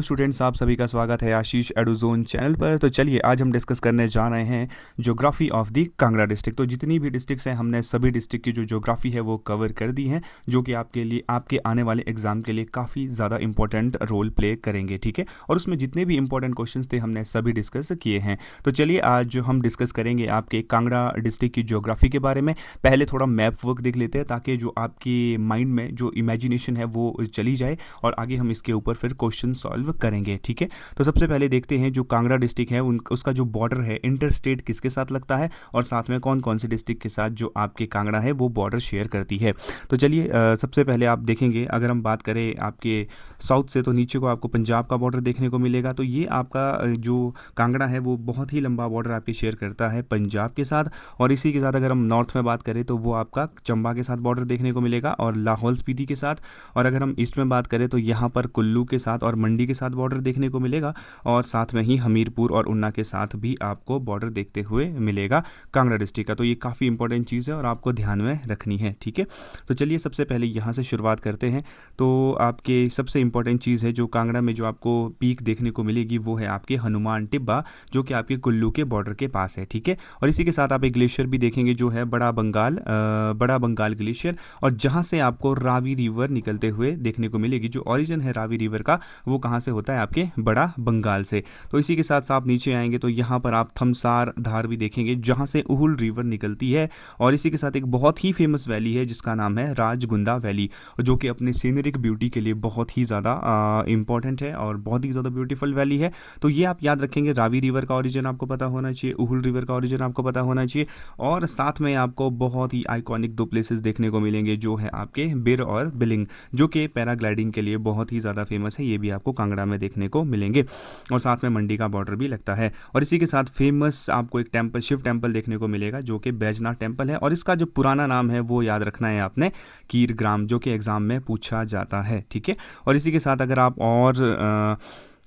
Students, आप सभी का स्वागत है आशीष एडुजोन चैनल पर। तो चलिए आज हम डिस्कस करने जा रहे हैं geography of the Kangra district. तो जितनी भी डिस्ट्रिक्ट्स हैं हमने सभी डिस्ट्रिक्ट की जो ज्योग्राफी है वो कवर कर दी है, जो कि आपके लिए आपके आने वाले एग्जाम के लिए काफ़ी ज़्यादा इंपॉर्टेंट रोल प्ले करेंगे। ठीक है, और उसमें जितने भी इंपॉर्टेंट क्वेश्चन थे हमने सभी डिस्कस किए हैं। तो चलिए आज जो हम डिस्कस करेंगे आपके कांगड़ा डिस्ट्रिक्ट की ज्योग्राफी के बारे में। पहले थोड़ा मैप वर्क देख लेते हैं ताकि जो आपके माइंड में जो इमेजिनेशन है वो चली जाए और आगे हम इसके ऊपर फिर क्वेश्चन सॉल्व करेंगे। ठीक है, तो सबसे पहले देखते हैं जो कांगड़ा डिस्ट्रिक्ट है उसका जो बॉर्डर है इंटर स्टेट किसके साथ लगता है और साथ में कौन कौन से डिस्ट्रिक्ट के साथ जो आपके कांगड़ा है वो बॉर्डर शेयर करती है। तो चलिए सबसे पहले आप देखेंगे, अगर हम बात करें आपके साउथ से, तो नीचे को आपको पंजाब का बॉर्डर देखने को मिलेगा। तो ये आपका जो कांगड़ा है वो बहुत ही लंबा बॉर्डर आपके शेयर करता है पंजाब के साथ। और इसी के साथ अगर हम नॉर्थ में बात करें तो वो आपका चंबा के साथ बॉर्डर देखने को मिलेगा और लाहौल स्पीति के साथ। और अगर हम ईस्ट में बात करें तो यहाँ पर कुल्लू के साथ और मंडी के साथ बॉर्डर देखने को मिलेगा और साथ में ही हमीरपुर और उन्ना के साथ भी आपको बॉर्डर देखते हुए मिलेगा कांगड़ा डिस्ट्रिक्ट का। तो ये काफ़ी इंपॉर्टेंट चीज़ है और आपको ध्यान में रखनी है। ठीक है, तो चलिए सबसे पहले यहाँ से शुरुआत करते हैं। तो आपके सबसे इंपॉर्टेंट चीज़ है जो कांगड़ा में जो आपको पीक देखने को मिलेगी वो है आपके हनुमान टिब्बा, जो कि आपके कुल्लू के बॉर्डर के पास है। ठीक है, और इसी के साथ आप एक ग्लेशियर भी देखेंगे जो है बड़ा बंगाल ग्लेशियर, और जहाँ से आपको रावी रिवर निकलते हुए देखने को मिलेगी। जो ओरिजिन है रावी रिवर का वो कहाँ से होता है, आपके बड़ा बंगाल से। तो इसी के साथ आप नीचे आएंगे तो यहाँ पर आप थमसार धार भी देखेंगे जहाँ से उहुल रिवर निकलती है। और इसी के साथ एक बहुत ही फेमस वैली है जिसका नाम है राजगुंदा वैली, जो कि अपने सीनरिक ब्यूटी के लिए बहुत ही ज़्यादा इंपॉर्टेंट है और बहुत ही ज़्यादा ब्यूटीफुल वैली है। तो ये आप याद रखेंगे, रावी रिवर का ओरिजिन आपको पता होना चाहिए, उहुल रिवर का ओरिजिन आपको पता होना चाहिए। और साथ में आपको बहुत ही आइकॉनिक दो प्लेसेस देखने को मिलेंगे जो है आपके बिर और बिलिंग, जो कि पैराग्लाइडिंग के लिए बहुत ही ज़्यादा फेमस है। ये भी आपको कांगड़ा में देखने को मिलेंगे और साथ में मंडी का बॉर्डर भी लगता है। और इसी के साथ फेमस आपको एक टेंपल, शिव टेंपल देखने को मिलेगा जो कि बैजनाथ टेंपल है। और इसका जो पुराना नाम है वो याद रखना है आपने, कीरग्राम, जो कि एग्जाम में पूछा जाता है। ठीक है, और इसी के साथ अगर आप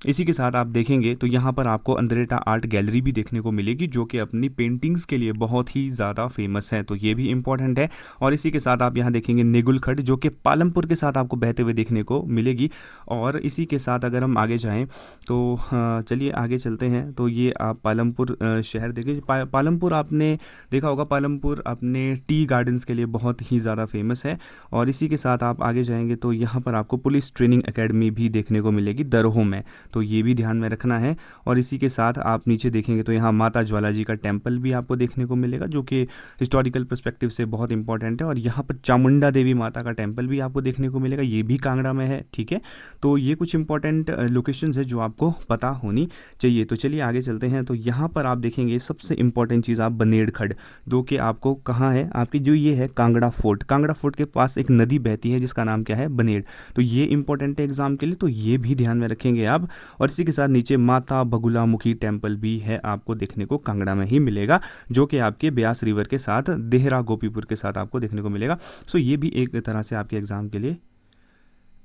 इसी के साथ आप देखेंगे तो यहाँ पर आपको अंद्रेटा आर्ट गैलरी भी देखने को मिलेगी जो कि अपनी पेंटिंग्स के लिए बहुत ही ज़्यादा फेमस है। तो ये भी इंपॉर्टेंट है। और इसी के साथ आप यहाँ देखेंगे नेगुल खड्ड, जो कि पालमपुर के साथ आपको बहते हुए देखने को मिलेगी। और इसी के साथ अगर हम आगे जाएँ तो चलिए आगे चलते हैं। तो ये आप पालमपुर शहर देखें। पालमपुर आपने देखा होगा, पालमपुर अपने टी गार्डन्स के लिए बहुत ही ज़्यादा फेमस है। और इसी के साथ आप आगे जाएंगे तो यहाँ पर आपको पुलिस ट्रेनिंग एकेडमी भी देखने को मिलेगी दरोह में, तो ये भी ध्यान में रखना है। और इसी के साथ आप नीचे देखेंगे तो यहाँ माता ज्वाला जी का टेंपल भी आपको देखने को मिलेगा जो कि हिस्टोरिकल पर्सपेक्टिव से बहुत इंपॉर्टेंट है। और यहाँ पर चामुंडा देवी माता का टेंपल भी आपको देखने को मिलेगा, ये भी कांगड़ा में है। ठीक है, तो ये कुछ इंपॉर्टेंट लोकेशंस है जो आपको पता होनी चाहिए। तो चलिए आगे चलते हैं। तो यहाँ पर आप देखेंगे सबसे इंपॉर्टेंट चीज़ आप बनेड़ खड्ड, जो कि आपको कहाँ है, आपकी जो ये है कांगड़ा फोर्ट, कांगड़ा फोर्ट के पास एक नदी बहती है जिसका नाम क्या है, बनेड़। तो ये इंपॉर्टेंट है एग्जाम के लिए, तो ये भी ध्यान में रखेंगे आप। और इसी के साथ नीचे माता बगुलामुखी टेंपल भी है, आपको देखने को कांगड़ा में ही मिलेगा, जो कि आपके ब्यास रिवर के साथ देहरा गोपीपुर के साथ आपको देखने को मिलेगा। सो ये भी एक तरह से आपके एग्जाम के लिए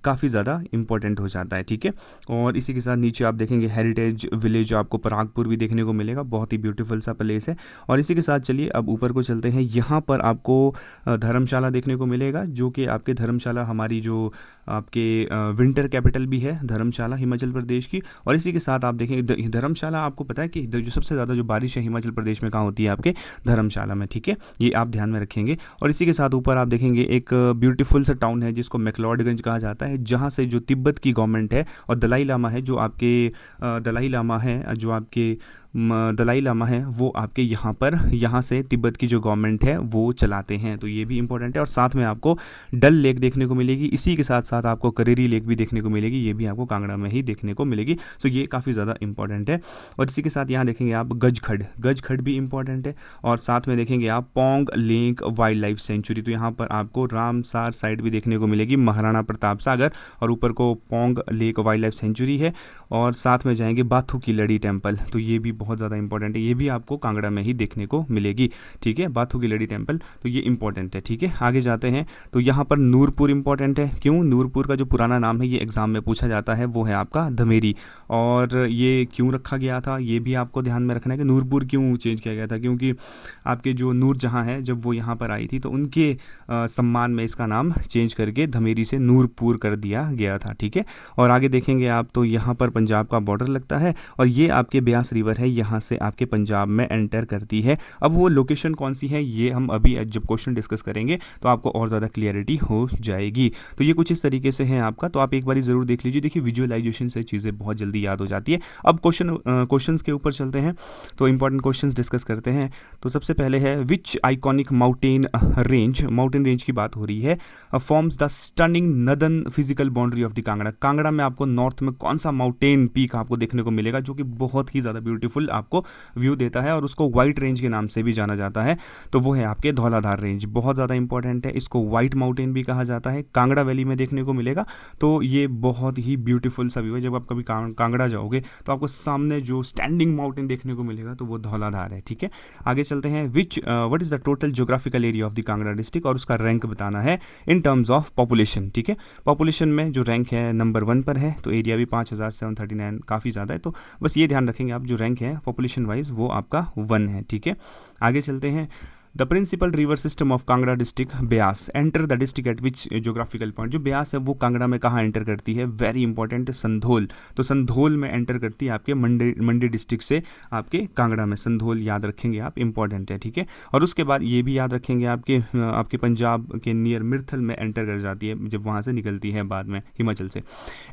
काफ़ी ज़्यादा इंपॉर्टेंट हो जाता है। ठीक है, और इसी के साथ नीचे आप देखेंगे हेरिटेज विलेज आपको परागपुर भी देखने को मिलेगा, बहुत ही ब्यूटीफुल सा प्लेस है। और इसी के साथ चलिए अब ऊपर को चलते हैं। यहाँ पर आपको धर्मशाला देखने को मिलेगा, जो कि आपके धर्मशाला हमारी जो आपके विंटर कैपिटल भी है धर्मशाला हिमाचल प्रदेश की। और इसी के साथ आप देखेंगे धर्मशाला, आपको पता है कि जो सबसे ज़्यादा जो बारिश है हिमाचल प्रदेश में कहाँ होती है, आपके धर्मशाला में। ठीक है, ये आप ध्यान में रखेंगे। और इसी के साथ ऊपर आप देखेंगे एक ब्यूटीफुल सा टाउन है जिसको मैक्लोडगंज कहा जाता है, जहाँ से जो तिब्बत की गवर्नमेंट है और दलाई लामा है, जो आपके दलाई लामा है वो आपके यहाँ से तिब्बत की जो गवर्नमेंट है वो चलाते हैं। तो ये भी इंपॉर्टेंट है। और साथ में आपको डल लेक देखने को मिलेगी, इसी के साथ साथ आपको करेरी लेक भी देखने को मिलेगी, ये भी आपको कांगड़ा में ही देखने को मिलेगी। सो ये काफ़ी ज़्यादा इंपॉर्टेंट है। और इसी के साथ यहाँ देखेंगे आप गजखड भी इंपॉर्टेंट है। और साथ में देखेंगे आप Pong lake wild life sanctuary, तो यहाँ पर आपको रामसार साइड भी देखने को मिलेगी, महाराणा प्रताप सागर, और ऊपर को Pong lake wild life sanctuary है। और साथ में जाएंगे बाथू की लड़ी टेम्पल, तो ये भी बहुत बहुत ज़्यादा इंपॉर्टेंट है, ये भी आपको कांगड़ा में ही देखने को मिलेगी। ठीक है, बात होगी लेडी टेम्पल, तो ये इंपॉर्टेंट है। ठीक है, आगे जाते हैं। तो यहाँ पर नूरपुर इंपॉर्टेंट है। क्यों? नूरपुर का जो पुराना नाम है ये एग्जाम में पूछा जाता है, वो है आपका धमेरी। और ये क्यों रखा गया था ये भी आपको ध्यान में रखना है कि नूरपुर क्यों चेंज किया गया था, क्योंकि आपके जो नूरजहाँ है जब वो यहाँ पर आई थी तो उनके सम्मान में इसका नाम चेंज करके धमेरी से नूरपुर कर दिया गया था। ठीक है, और आगे देखेंगे आप तो यहाँ पर पंजाब का बॉर्डर लगता है और ये आपके ब्यास रिवर है, यहाँ से आपके पंजाब में एंटर करती है। अब वो लोकेशन कौन सी है ये हम अभी जब क्वेश्चन डिस्कस करेंगे तो आपको और ज़्यादा क्लियरिटी हो जाएगी। तो ये कुछ इस तरीके से है आपका, तो आप एक बार ज़रूर देख लीजिए। देखिए विजुअलाइजेशन से चीज़ें बहुत जल्दी याद हो जाती है। अब क्वेश्चंस के ऊपर चलते हैं, तो इंपॉर्टेंट क्वेश्चंस डिस्कस करते हैं। तो सबसे पहले है विच आइकॉनिक माउंटेन रेंज की बात हो रही है, forms the stunning northern physical boundary of the Kangra. Kangra में आपको नॉर्थ में कौन सा माउंटेन पीक आपको देखने को मिलेगा जो कि बहुत ही ज़्यादा ब्यूटीफुल आपको व्यू देता है और उसको व्हाइट रेंज के नाम से भी जाना जाता है, तो वो है आपके धौलाधार रेंज। बहुत ज़्यादा इंपॉर्टेंट है, इसको व्हाइट माउंटेन भी कहा जाता है, कांगड़ा वैली में देखने को मिलेगा। तो ये बहुत ही ब्यूटीफुल सा व्यू है। जब आप कभी कांगड़ा जाओगे तो आपको सामने जो स्टैंडिंग माउंटेन देखने को मिलेगा तो वो धौलाधार है। ठीक है, आगे चलते हैं। What is the total geographical area of the Kangra district, और उसका रैंक बताना है इन टर्म्स ऑफ पॉपुलेशन। ठीक है, पॉपुलेशन में जो रैंक है नंबर 1 पर है, तो एरिया भी 5739 काफ़ी ज़्यादा है, तो बस ये ध्यान रखेंगे आप, जो रैंक है पॉपुलेशन वाइज वो आपका 1 है। ठीक है, आगे चलते हैं। The principal river system of Kangra district Beas enter the district at which geographical point. जो ब्यास है वो कांगड़ा में कहाँ एंटर करती है? Very important, Sandhol. तो संधोल में एंटर करती है आपके मंडी डिस्ट्रिक्ट से आपके कांगड़ा में। संधोल याद रखेंगे आप, इंपॉर्टेंट है। ठीक है, और उसके बाद ये भी याद रखेंगे आपके पंजाब के नियर मिर्थल में एंटर कर जाती है जब वहाँ से निकलती है बाद में हिमाचल से।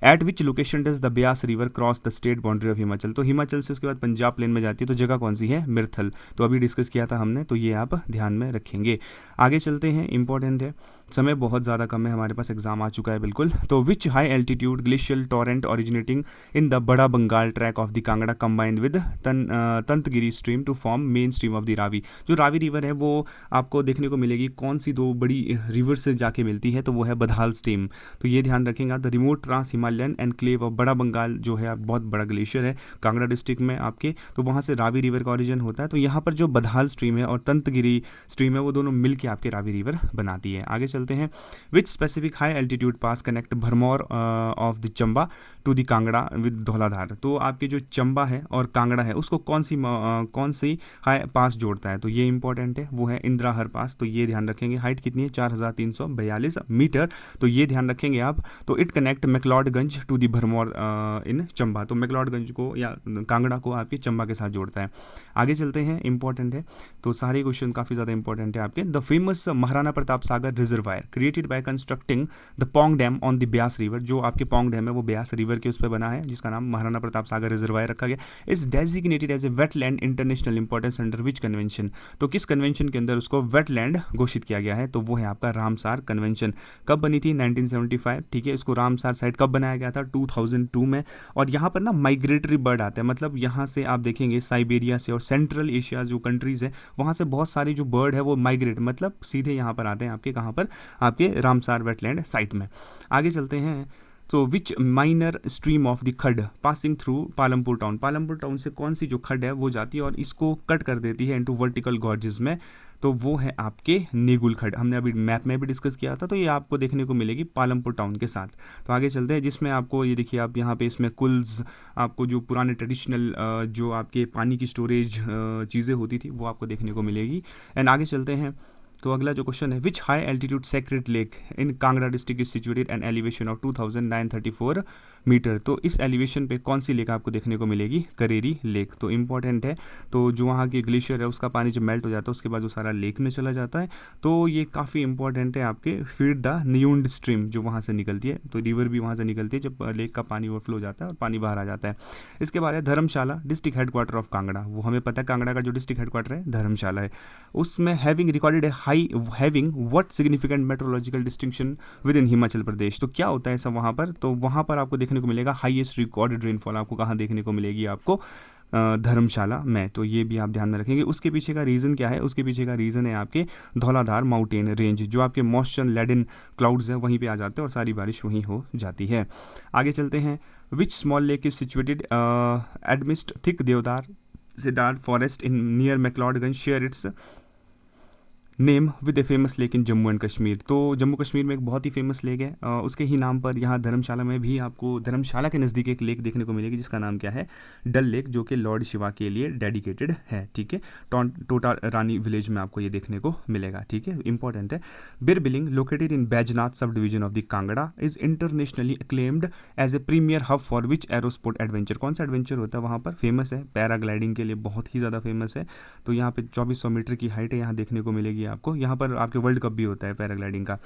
Eight which location does the Beas river cross the state boundary of Himachal. तो हिमाचल से उसके बाद पंजाब प्लेन में जाती है, तो जगह कौन सी है? मिर्थल। तो अभी डिस्कस किया था हमने, तो ये आप ध्यान में रखेंगे। आगे चलते हैं, इंपॉर्टेंट है, समय बहुत ज़्यादा कम है, हमारे पास एग्जाम आ चुका है बिल्कुल। तो which high altitude glacial torrent originating in the Bara Bangal track of the Kangra combined with Tantgiri stream to form main stream of the Ravi. जो रावी रिवर है वो आपको देखने को मिलेगी कौन सी दो बड़ी रिवर से जाके मिलती है, तो वो है बदहाल स्ट्रीम। तो ये ध्यान रखेंगे। The remote trans Himalayan enclave of Bara Bangal जो है बहुत बड़ा ग्लेशियर है कांगड़ा डिस्ट्रिक्ट में आपके, तो वहाँ से रावी रिवर का ओरिजिन होता है। तो यहाँ पर जो बदहाल स्ट्रीम है और तंतगिरी स्ट्रीम है वो दोनों मिल के आपके रावी रिवर बनाती है। आगे चलते हैं। Which specific high altitude pass connect Bharmour of the Chamba to the Kangra with Dhauladhar. तो आपके जो चंबा है और कांगड़ा है उसको कौन सी हाई पास जोड़ता है? तो ये इंपॉर्टेंट है, वो है इंद्राहर पास। तो ये ध्यान रखेंगे। हाइट कितनी है? 4342 मीटर, तो ये ध्यान रखेंगे आप। तो it connect McLeodganj to the Bharmour in Chamba. तो मैक्लोडगंज को या कांगड़ा को आपके चंबा के साथ जोड़ता है। आगे चलते हैं, इंपॉर्टेंट है, तो सारे क्वेश्चन काफ़ी ज़्यादा इंपॉर्टेंट है आपके। The famous Maharana Pratap Sagar reservoir created by constructing the Pong dam on the Beas river. जो आपके पोंग डैम है वो ब्यास रिवर के उस पर बना है, जिसका नाम महाराणा प्रताप सागर रिजर्वायर रखा गया। Is designated as a wetland international importance under which convention. तो किस कन्वेंशन के अंदर उसको वेटलैंड घोषित किया गया है? तो वो है आपका रामसार कन्वेंशन। कब बनी थी? 1975। ठीक है, इसको रामसार साइट कब बनाया गया था? 2002 में। और यहाँ पर ना माइग्रेटरी बर्ड आते हैं, मतलब यहाँ से आप देखेंगे साइबेरिया से और सेंट्रल एशिया जो कंट्रीज है वहाँ से बहुत सारी जो बर्ड है वो माइग्रेट मतलब सीधे यहाँ पर आते हैं आपके, कहाँ पर? आपके रामसार वेटलैंड साइट में। आगे चलते हैं। तो विच माइनर स्ट्रीम ऑफ द खड passing through Palampur town. Palampur town से कौन सी जो खड है वो जाती है और इसको कट कर देती है इनटू वर्टिकल गॉर्जेस में, तो वो है आपके नेगुल खड। हमने अभी मैप में भी डिस्कस किया था, तो ये आपको देखने को मिलेगी पालमपुर टाउन के साथ। तो आगे चलते हैं, जिसमें आपको ये देखिए आप यहाँ पे इसमें कुल्स, आपको जो पुराने ट्रेडिशनल जो आपके पानी की स्टोरेज चीज़ें होती थी वो आपको देखने को मिलेगी। एंड आगे चलते हैं। तो अगला जो क्वेश्चन है, which high altitude secret lake in Kangra district is situated an elevation of 2934 metre. तो इस एलिवेशन पे कौन सी लेक आपको देखने को मिलेगी? करेरी लेक। तो इंपॉर्टेंट है, तो जो वहाँ की ग्लेशियर है उसका पानी जब मेल्ट हो जाता है उसके बाद वो सारा लेक में चला जाता है, तो ये काफ़ी इंपॉर्टेंट है आपके। फीड द न्यूंड स्ट्रीम जो वहाँ से निकलती है, तो रिवर भी वहाँ से निकलती है जब लेक का पानी ओवरफ्लो हो जाता है और पानी बाहर आ जाता है। इसके बाद है धर्मशाला डिस्ट्रिक्ट हेडक्वार्टर ऑफ कांगड़ा। वो हमें पता है कांगड़ा का जो डिस्ट्रिक्ट हेडक्वार्टर है धर्मशाला है। उसमें having recorded having what significant meteorological distinction within Himachal Pradesh. तो क्या होता है ऐसा वहाँ पर? तो वहाँ पर आपको देखने को मिलेगा हाईएस्ट रिकॉर्डेड रेनफॉल आपको कहाँ देखने को मिलेगी? आपको धर्मशाला में। तो ये भी आप ध्यान में रखेंगे। उसके पीछे का रीज़न क्या है? उसके पीछे का रीज़न है आपके धौलाधार माउंटेन रेंज, जो आपके मॉइस्चर लेडन क्लाउड्स हैं वहीं पे आ जाते हैं और सारी बारिश वहीं हो जाती है। आगे चलते हैं। Which small lake is situated amidst thick deodar Cedar forest in near McLeodganj share its name with a famous lake in Jammu and Kashmir. तो जम्मू कश्मीर में एक बहुत ही फेमस लेक है, उसके ही नाम पर यहाँ धर्मशाला में भी आपको धर्मशाला के नज़दीक एक लेक देखने को मिलेगी जिसका नाम क्या है, डल लेक, जो कि लॉर्ड शिवा के लिए डेडिकेटेड है। ठीक है, टोटा रानी विलेज में आपको ये देखने को मिलेगा। ठीक है, इंपॉर्टेंट है। बिरबिलिंग located in Baijnath sub division of the Kangra is internationally acclaimed as a premier hub for which aerosport adventure. कौन सा एडवेंचर होता है वहाँ पर, फेमस है, पैराग्लाइडिंग के लिए बहुत ही ज़्यादा फेमस है। तो यहाँ पे 2400 मीटर की हाइट है, यहाँ देखने को मिलेगी आपको। यहाँ पर आपके वर्ल्ड कप भी होता है पैराग्लाइडिंग का।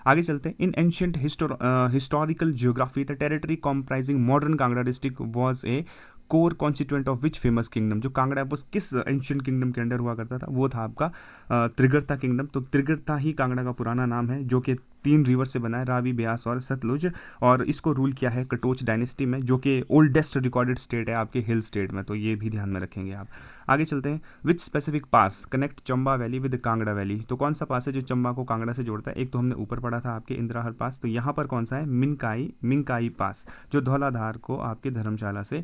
आगे चलते हैं। In ancient historical geography the territory comprising modern Kangra district was a core constituent of which famous kingdom. जो कांगड़ा है वो किस एंशियंट किंगडम के अंडर हुआ करता था, वो था आपका त्रिगर्ता किंगडम। तो त्रिगर्ता ही कांगड़ा का पुराना नाम है, जो कि 3 रिवर से बना है, रावी, ब्यास और सतलुज। और इसको रूल किया है कटोच डायनेस्टी में, जो कि ओल्डेस्ट रिकॉर्डेड स्टेट है आपके हिल स्टेट में। तो ये भी ध्यान में रखेंगे आप। आगे चलते हैं। Which specific pass connect Chamba valley with Kangra valley. तो कौन सा पास है जो चंबा को कांगड़ा से जोड़ता है? एक तो हमने ऊपर पढ़ा था आपके इंदिराहर पास, तो यहाँ पर कौन सा है, मिनकाई पास, जो धौलाधार को आपके धर्मशाला से,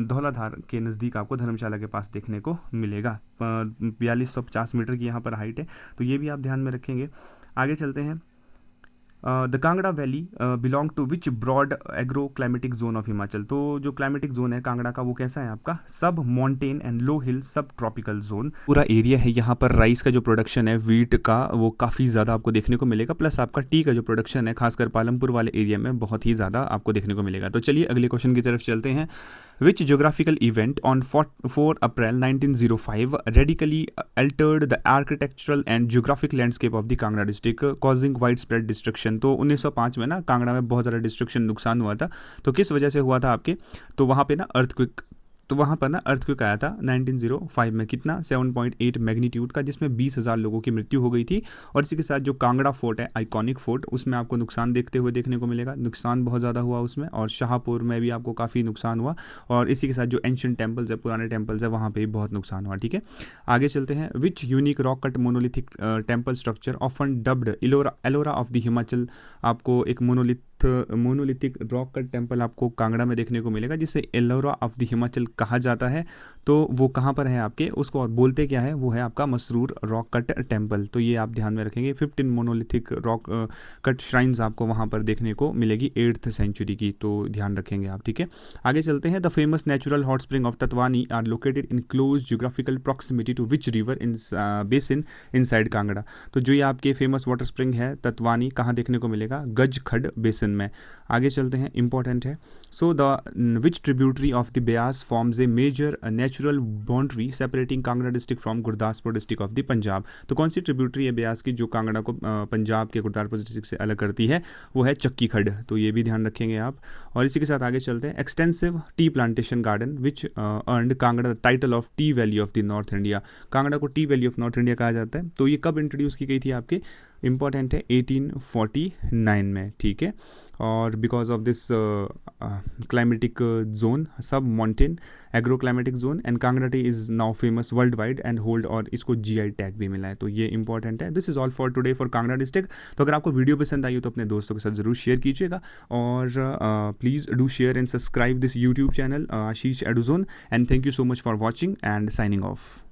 धौलाधार के नज़दीक आपको धर्मशाला के पास देखने को मिलेगा। 4250 मीटर की यहाँ पर हाइट है, तो ये भी आप ध्यान में रखेंगे। आगे चलते हैं। The Kangra valley belong to which broad agro climatic zone of Himachal. तो जो क्लाइमेटिक जोन है कांगड़ा का वो कैसा है आपका, सब माउंटेन एंड लो हिल सब ट्रॉपिकल जोन पूरा एरिया है। यहाँ पर राइस का जो प्रोडक्शन है, वीट का, वो काफ़ी ज़्यादा आपको देखने को मिलेगा। प्लस आपका टी का जो प्रोडक्शन है खासकर पालमपुर वाले एरिया में बहुत ही ज़्यादा आपको देखने को मिलेगा। तो चलिए अगले क्वेश्चन की तरफ चलते हैं। Which geographical event on 4 April 1905 radically altered the architectural and geographic landscape of the Kangra district causing widespread destruction. तो 1905 में ना कांगड़ा में बहुत ज़्यादा डिस्ट्रक्शन, नुकसान हुआ था। तो किस वजह से हुआ था आपके, तो वहाँ पे ना अर्थक्वेक आया था 1905 में। कितना, 7.8 मैग्नीट्यूड का, जिसमें 20,000 लोगों की मृत्यु हो गई थी। और इसी के साथ जो कांगड़ा फोर्ट है, आइकॉनिक फोर्ट, उसमें आपको नुकसान देखने को मिलेगा। नुकसान बहुत ज़्यादा हुआ उसमें। और शाहपुर में भी आपको काफ़ी नुकसान हुआ। और इसी के साथ जो एंशिएंट टेम्पल्स है, पुराने टेम्पल्स है, वहाँ पर भी बहुत नुकसान हुआ। ठीक है, आगे चलते हैं। Which unique rock cut monolithic temple structure often dubbed Ellora of the Himachal. आपको एक मोनोलिथिक रॉक कट टेम्पल आपको कांगड़ा में देखने को मिलेगा, जिसे एलोरा ऑफ द हिमाचल कहा जाता है। तो वो कहाँ पर है आपके, उसको और बोलते क्या है, वो है आपका मसरूर रॉक कट टेम्पल। तो ये आप ध्यान में रखेंगे। 15 मोनोलिथिक रॉक कट श्राइन्स आपको वहाँ पर देखने को मिलेगी 8th सेंचुरी की, तो ध्यान रखेंगे आप। ठीक है, आगे चलते हैं। The famous natural hot spring of Tattapani are located in close geographical proximity to which river in basin inside Kangra. तो जो ये आपके फेमस वाटर स्प्रिंग है तत्वानी, कहाँ देखने को मिलेगा, गज खड बेसिन में। आगे चलते हैं, इंपॉर्टेंट है। So the which tributary of the Beas forms a major natural boundary separating Kangra district from Gurdaspur district of the Punjab. तो कौन सी ट्रिब्यूटरी है ब्यास की जो कांगड़ा को पंजाब के गुरदासपुर डिस्ट्रिक्ट से अलग करती है, वो है चक्की खड। तो ये भी ध्यान रखेंगे आप। और इसी के साथ आगे चलते हैं। Extensive tea plantation garden which earned Kangra the title of tea valley of the north India. Kangra को tea valley of north India कहा जाता है। तो ये कब इंट्रोड्यूस की गई थी आपके, इंपॉर्टेंट है, 1849 में। ठीक है, और because of this climatic zone, sub mountain agro climatic zone, and Kangra tea is now famous world wide and hold, और इसको GI टैग भी मिला है। तो ये इंपॉर्टेंट है। This is all for today for Kangra district. तो अगर आपको वीडियो पसंद आई हो तो अपने दोस्तों के साथ ज़रूर शेयर कीजिएगा। और please do share and subscribe this YouTube channel Ashish Eduzone. And thank you so much for watching and signing of.